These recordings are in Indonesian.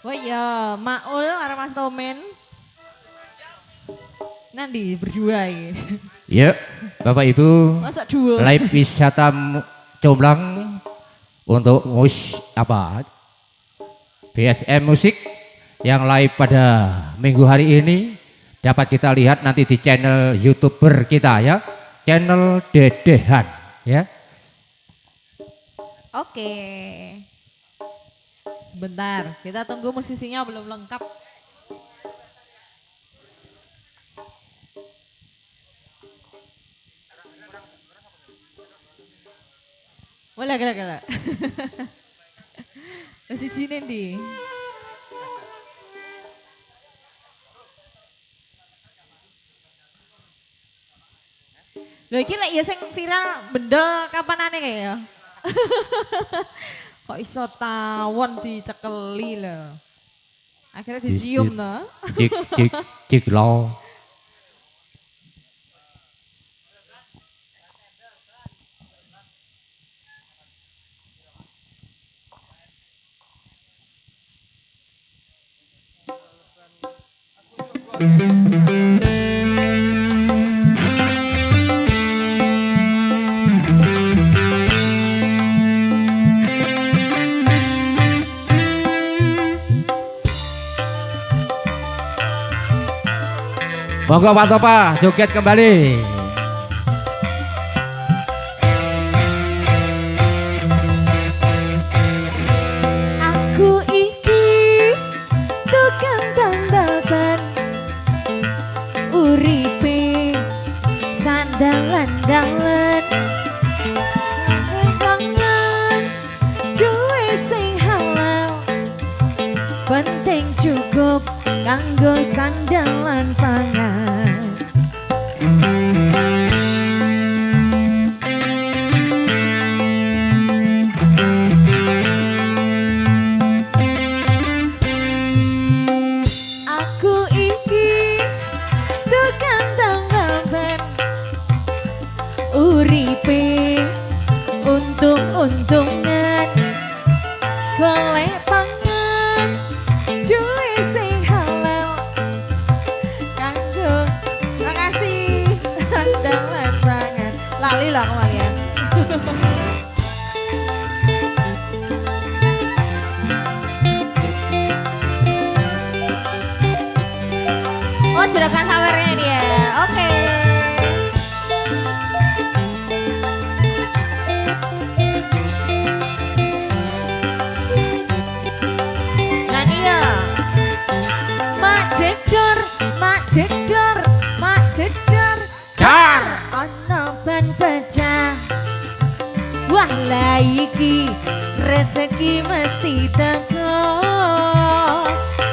Wah ya, Maul karo Mas Tomen. Nanti berdua ini. Ya, Bapak Ibu. Masa dua? Live wisata Comblang untuk BSM Musik yang live pada minggu hari ini dapat kita lihat nanti di channel YouTuber kita ya, channel Dedehan ya. Oke. Sebentar, kita tunggu musisinya belum lengkap. Boleh, gila. Masih jinin di. Loh iki lek ya sing viral bendel kapanane kayak ya. Kok iso tawon dicekeli lho. Akhirnya dicium no. Cik lo. Monggo Pak Topa joget kembali. Aku iki tukang tambal ban, uripe sandalan-dalan, kangen duwe sing halal, penting cukup kanggo sandalan pangan. Aku iki tukang tambal ban, uripe untung-untungan, golek pangan duwe sing halal, kanggo makasih sandalan pangan. Lali lah kemalian. Oh, juragan sawernya dia. Oke. Nyanyi ya. Mak jedor, mak jedor, mak jedor. Dar. Ono ban pecah. Wah lah iki rezeki mesti teko.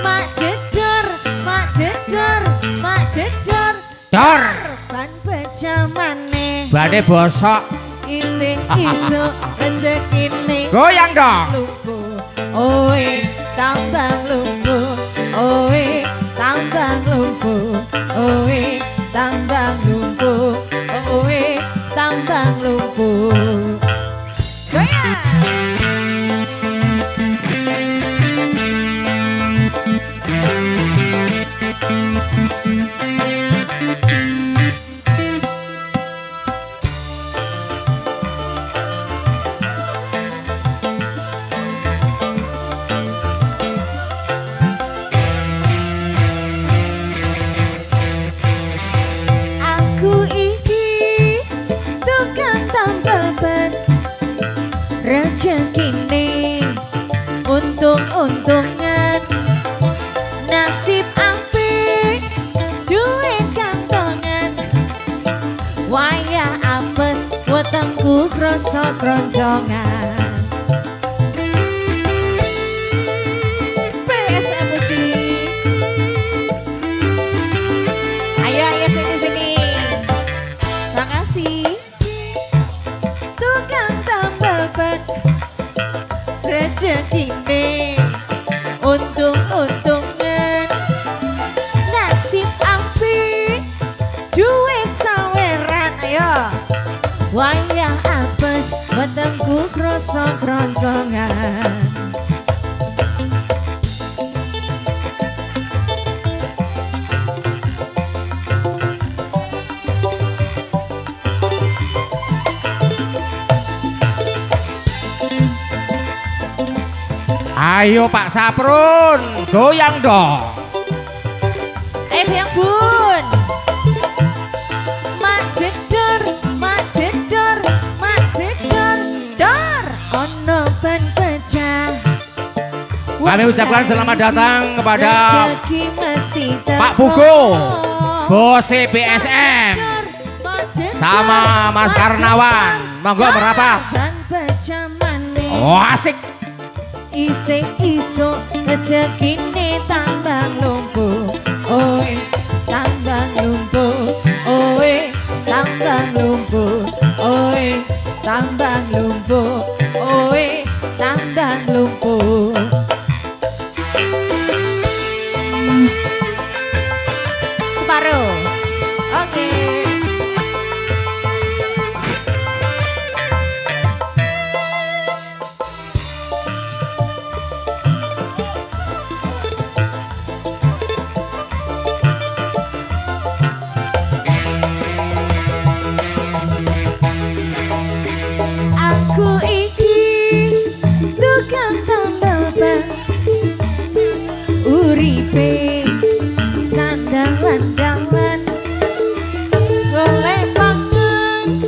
Mak jedor, mak jedor, mak jedor. Dar. Ban pecah maneh. Bane bosok. Isih isuk rezekine Goyang dong. lumpuh. Oe tambang lumpuh. Oe tambang lumpuh. Oe tambang lumpuh. Oe tambang lumpuh. Goyang. Aku iki tukang tambal ban, rezekine untung-untungan, nasib apik duit kantongan, wayah apes wetengku krasa kroncongan. PSM Musik. Ayo sini. Makasih. Tukang tambal ban, rezekine untung-untungan, nasib apik duit saweran. Ayo. Wayah apes wetengku krasa kroncongan. Ayo Pak Saprun, goyang dong. Ayo goyang bun. Mak jedor, mak jedor, mak jedor, dor. Ono ban pecah. Kami ucapkan selamat datang kepada Rezeki mesti Pak Pugo, Bos BSM, sama Mas Karnawan. Monggo merapat. Ban pecah maneh. Oh, asik. Isih iso rezekine tambah lumpuh. Oe, tambah lumpuh. Oe, tambah lumpuh. Oe, tambah lumpuh. Oe, tambah lumpuh. Separuh. Oke. Aku iki tukang tambal ban, uripe sandang-landangan, golek pangan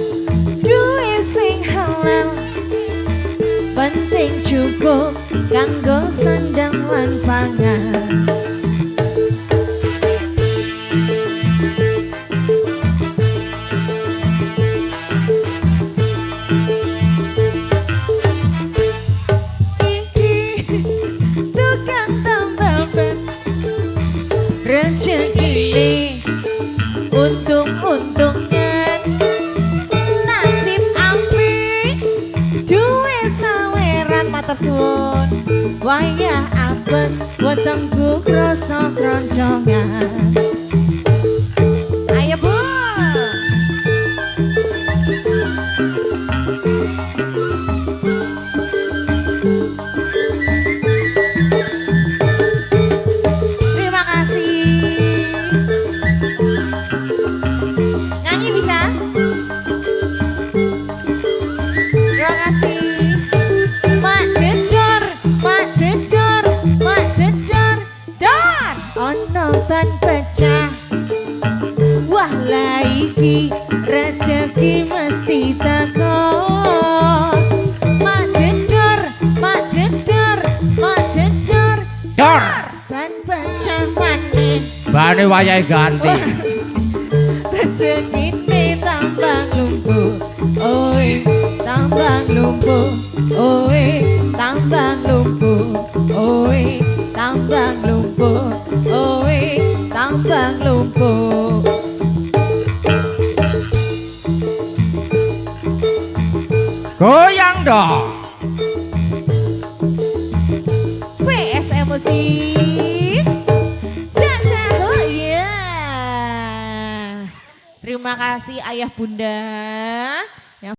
duwe sing halal, penting cukup kanggo sandang lan pangan. Rezeki untung-untungan, nasib apik duwe saweran matur suwun, wayah apes wetengku krasa kroncongan. Ayo Bu. Nyanyi bisa? Terima kasih. Mak jedor, mak jedor, mak jedor, dor. Ono ban pecah. Wah lah iki rezeki mesti teko. Mak jedor, mak jedor, mak jedor, Dor. ban pecah maneh. Bane wayahe ganti. Rezekine tambah lumpuh, oi tambah lumpuh, oi tambah lumpuh, oi tambah lumpuh, oi tambah lumpuh. Goyang dong. PS emosi. Terima kasih ayah bunda.